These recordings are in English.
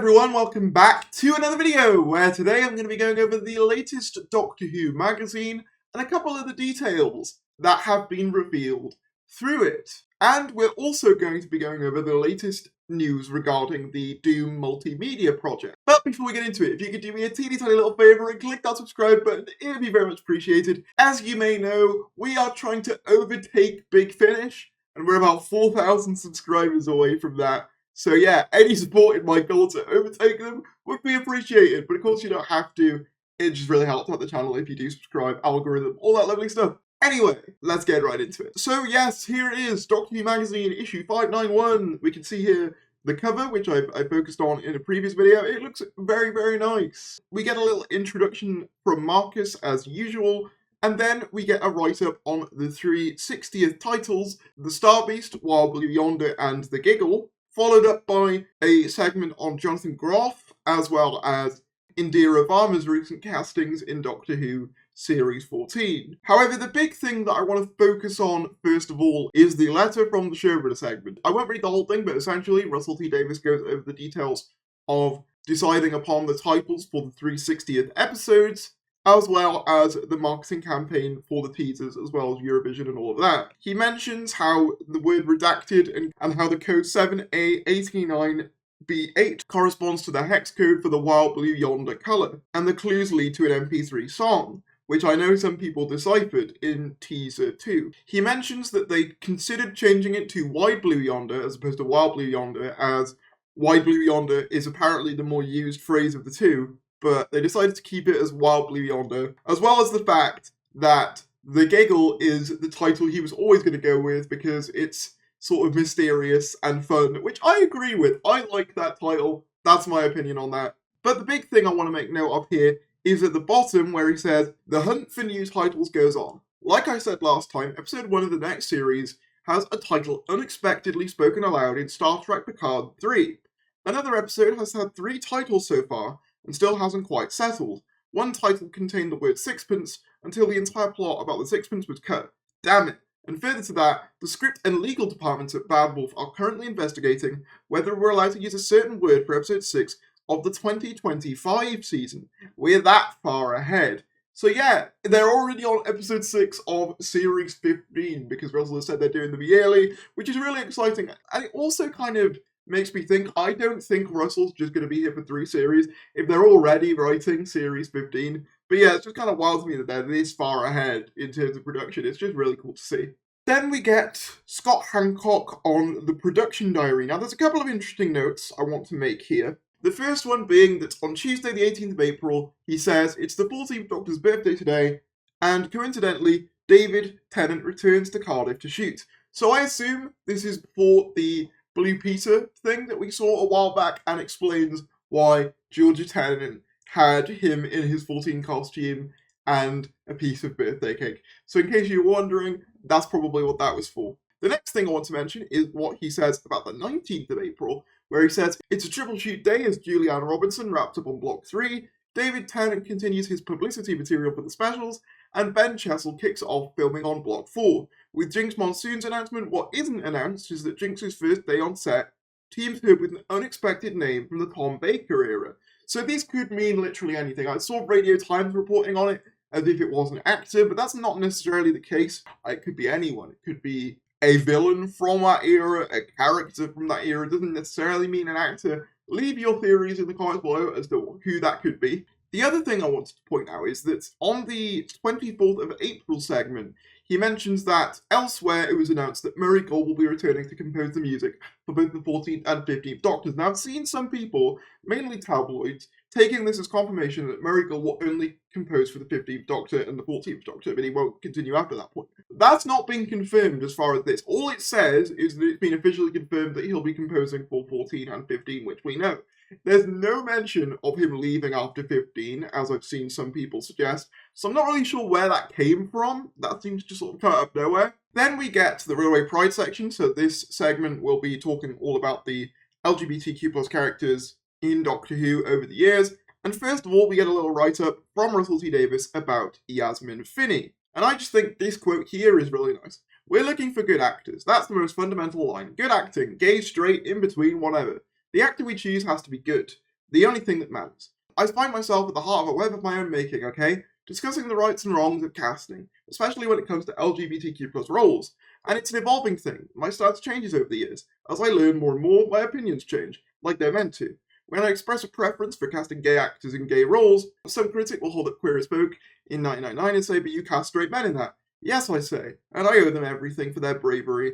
everyone, welcome back to another video where today I'm going to be going over the latest Doctor Who magazine and a couple of the details that have been revealed through it. And we're also going to be going over the latest news regarding the Doom multimedia project. But before we get into it, if you could do me a teeny tiny little favour and click that subscribe button, it would be very much appreciated. As you may know, we are trying to overtake Big Finish, and we're about 4,000 subscribers away from that. So yeah, any support in my goal to overtake them would be appreciated, but of course you don't have to. It just really helps out the channel if you do subscribe, algorithm, all that lovely stuff. Anyway, let's get right into it. So yes, here it is, Doctor Who Magazine, issue 591. We can see here the cover, which I focused on in a previous video. It looks very, very nice. We get a little introduction from Marcus as usual, and then we get a write-up on the 360th titles, The Star Beast, Wild Blue Yonder, and The Giggle, followed up by a segment on Jonathan Groff, as well as Indira Varma's recent castings in Doctor Who Series 14. However, the big thing that I want to focus on, first of all, is the letter from the showrunner segment. I won't read the whole thing, but essentially, Russell T Davies goes over the details of deciding upon the titles for the 360th episodes, as well as the marketing campaign for the teasers, as well as Eurovision and all of that. He mentions how the word redacted and how the code 7A89B8 corresponds to the hex code for the Wild Blue Yonder colour, and the clues lead to an MP3 song, which I know some people deciphered in teaser 2. He mentions that they considered changing it to Wide Blue Yonder as opposed to Wild Blue Yonder, as Wide Blue Yonder is apparently the more used phrase of the two, but they decided to keep it as Wild Blue Yonder, as well as the fact that The Giggle is the title he was always going to go with because it's sort of mysterious and fun, which I agree with. I like that title. That's my opinion on that. But the big thing I want to make note of here is at the bottom where he says, "The hunt for new titles goes on. Like I said last time, episode 1 of the next series has a title unexpectedly spoken aloud in Star Trek Picard 3. Another episode has had 3 titles so far, and still hasn't quite settled. One title contained the word sixpence until the entire plot about the sixpence was cut. Damn it. And further to that, the script and legal departments at Bad Wolf are currently investigating whether we're allowed to use a certain word for episode 6 of the 2025 season. We're that far ahead." So yeah, they're already on episode 6 of series 15 because Russell has said they're doing them yearly, which is really exciting. And it also kind of makes me think, I don't think Russell's just going to be here for 3 series if they're already writing series 15. But yeah, it's just kind of wild to me that they're this far ahead in terms of production. It's just really cool to see. Then we get Scott Hancock on the production diary. Now, there's a couple of interesting notes I want to make here. The first one being that on Tuesday, the 18th of April, he says it's the 14th Doctor's birthday today, and coincidentally, David Tennant returns to Cardiff to shoot. So I assume this is for the Blue Peter thing that we saw a while back and explains why Georgia Tennant had him in his 14 costume and a piece of birthday cake. So in case you're wondering, that's probably what that was for. The next thing I want to mention is what he says about the 19th of April, where he says, "It's a triple shoot day as Julianne Robinson wrapped up on Block 3, David Tennant continues his publicity material for the specials, and Ben Chessel kicks off filming on Block 4. With Jinx Monsoon's announcement, what isn't announced is that Jinx's first day on set teams her with an unexpected name from the Tom Baker era." So these could mean literally anything. I saw Radio Times reporting on it as if it was an actor, but that's not necessarily the case. It could be anyone. It could be a villain from that era, a character from that era. It doesn't necessarily mean an actor. Leave your theories in the comments below as to who that could be. The other thing I wanted to point out is that on the 24th of April segment, he mentions that elsewhere it was announced that Murray Gold will be returning to compose the music for both the 14th and 15th Doctors. Now, I've seen some people, mainly tabloids, taking this as confirmation that Murray Gold will only compose for the 15th Doctor and the 14th Doctor, but he won't continue after that point. That's not been confirmed as far as this. All it says is that it's been officially confirmed that he'll be composing for 14 and 15, which we know. There's no mention of him leaving after 15, as I've seen some people suggest, so I'm not really sure where that came from. That seems to just sort of come out of nowhere. Then we get to the Railway Pride section, so this segment will be talking all about the LGBTQ+ characters in Doctor Who over the years, and first of all, we get a little write-up from Russell T Davies about Yasmin Finney. And I just think this quote here is really nice. "We're looking for good actors. That's the most fundamental line. Good acting, gay, straight, in between, whatever. The actor we choose has to be good. the only thing that matters. I find myself at the heart of a web of my own making, okay? Discussing the rights and wrongs of casting, especially when it comes to LGBTQ plus roles. And it's an evolving thing. My stance changes over the years. As I learn more and more, my opinions change, like they're meant to. When I express a preference for casting gay actors in gay roles, some critic will hold up Queer as Folk in 1999 and say, but you cast straight men in that. Yes, I say, and I owe them everything for their bravery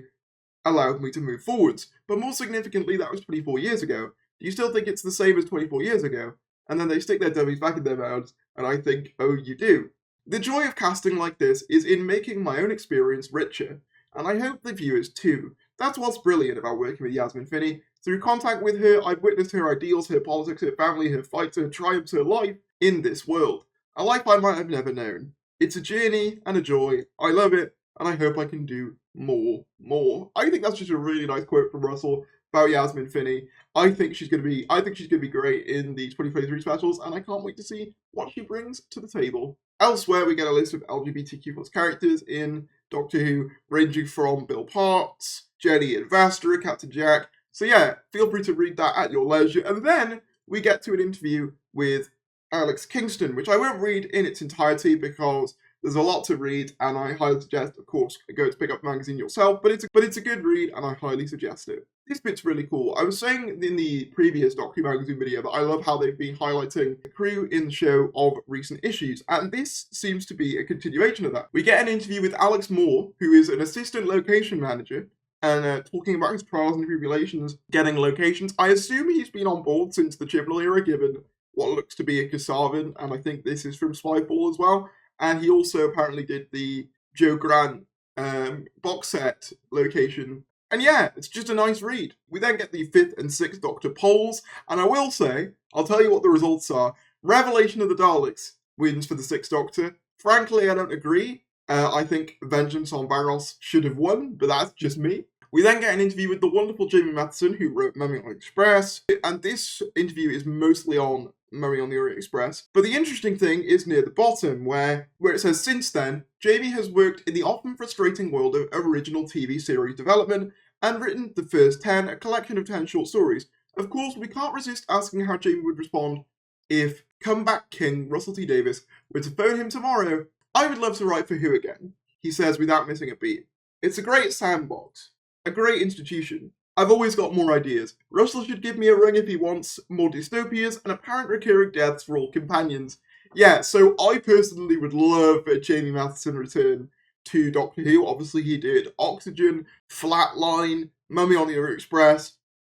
allowed me to move forwards. But more significantly, that was 24 years ago. Do you still think it's the same as 24 years ago? And then they stick their dummies back in their mouths, and I think, oh, you do. The joy of casting like this is in making my own experience richer, and I hope the viewers too. That's what's brilliant about working with Yasmin Finney. Through contact with her, I've witnessed her ideals, her politics, her family, her fights, her triumphs, her life in this world. A life I might have never known. It's a journey and a joy. I love it, and I hope I can do more. I think that's just a really nice quote from Russell about Yasmin Finney. I think she's gonna be great in the 2023 specials, and I can't wait to see what she brings to the table. Elsewhere, we get a list of LGBTQ plus characters in Doctor Who, ranging from Bill Parks, Jenny and Vastra, Captain Jack. So yeah, feel free to read that at your leisure. And then we get to an interview with Alex Kingston, which I won't read in its entirety because there's a lot to read, and I highly suggest, of course, go to pick up the magazine yourself, but it's a good read, and I highly suggest it. This bit's really cool. I was saying in the previous Doctor Who magazine video that I love how they've been highlighting the crew in the show of recent issues, and this seems to be a continuation of that. We get an interview with Alex Moore, who is an assistant location manager, and talking about his trials and tribulations getting locations. I assume he's been on board since the Chibnall era, given what looks to be a Kasavan, and I think this is from Spyfall as well. And he also apparently did the Joe Grant box set location. And yeah, it's just a nice read. We then get the 5th and 6th Doctor polls, and I will say, I'll tell you what the results are. Revelation of the Daleks wins for the 6th Doctor. Frankly, I don't agree. I think Vengeance on Varos should have won, but that's just me. We then get an interview with the wonderful Jamie Matheson, who wrote Mummy on the Express, and this interview is mostly on Mummy on the Orient Express. But the interesting thing is near the bottom, where it says, since then, Jamie has worked in the often frustrating world of original TV series development and written the first 10, a collection of 10 short stories. Of course, we can't resist asking how Jamie would respond if comeback king Russell T Davies were to phone him tomorrow. I would love to write for Who again, he says without missing a beat. It's a great sandbox, a great institution. I've always got more ideas. Russell should give me a ring if he wants more dystopias and apparent recurring deaths for all companions. Yeah, so I personally would love a Jamie Matheson return to Doctor Who. Obviously he did Oxygen, Flatline, Mummy on the Orient Express.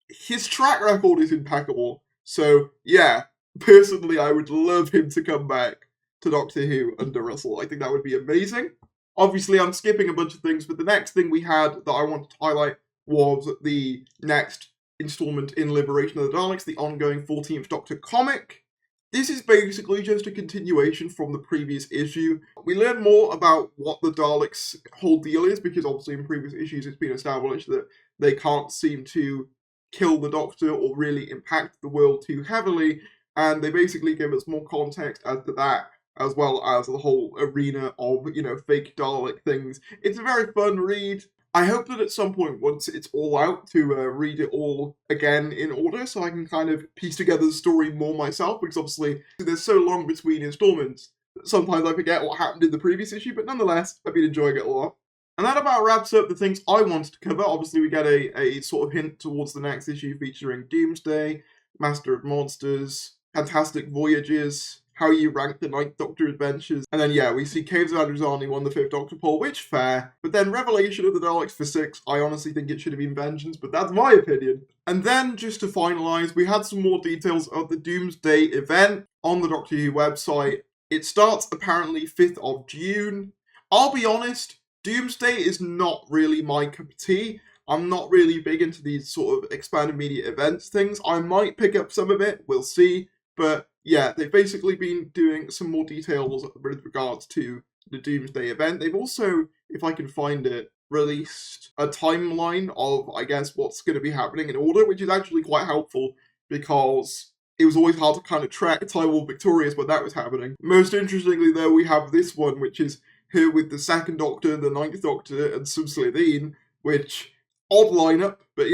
His track record is impeccable. So yeah, personally I would love him to come back to Doctor Who under Russell. I think that would be amazing. Obviously I'm skipping a bunch of things, but the next thing we had that I wanted to highlight was the next installment in Liberation of the Daleks, the ongoing 14th Doctor comic. This is basically just a continuation from the previous issue. We learn more about what the Daleks' whole deal is, because obviously in previous issues it's been established that they can't seem to kill the Doctor or really impact the world too heavily, and they basically give us more context as to that, as well as the whole arena of, fake Dalek things. It's a very fun read. I hope that at some point, once it's all out, to read it all again in order, so I can kind of piece together the story more myself, because obviously there's so long between installments that sometimes I forget what happened in the previous issue, but nonetheless, I've been enjoying it a lot. And that about wraps up the things I wanted to cover. Obviously, we get a sort of hint towards the next issue featuring Doomsday, Master of Monsters, Fantastic Voyages, how you rank the Ninth Doctor adventures, and then yeah, we see Caves of Androzani won the 5th Doctor poll, which fair, but then Revelation of the Daleks for 6, I honestly think it should have been Vengeance, but that's my opinion. And then, just to finalise, we had some more details of the Doomsday Event on the Doctor Who website. It starts apparently 5th of June. I'll be honest, Doomsday is not really my cup of tea. I'm not really big into these sort of expanded media events things. I might pick up some of it, we'll see, but yeah, they've basically been doing some more details with regards to the Doomsday Event. They've also, if I can find it, released a timeline of, I guess, what's going to be happening in order, which is actually quite helpful, because it was always hard to kind of track Time War Victorious when that was happening. Most interestingly, though, we have this one, which is her with the 2nd Doctor, the 9th Doctor, and some Slitheen, which, odd lineup, but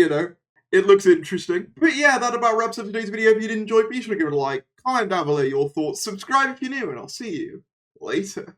It looks interesting. But yeah, that about wraps up today's video. If you did enjoy, be sure to give it a like, comment down below your thoughts, subscribe if you're new, and I'll see you later.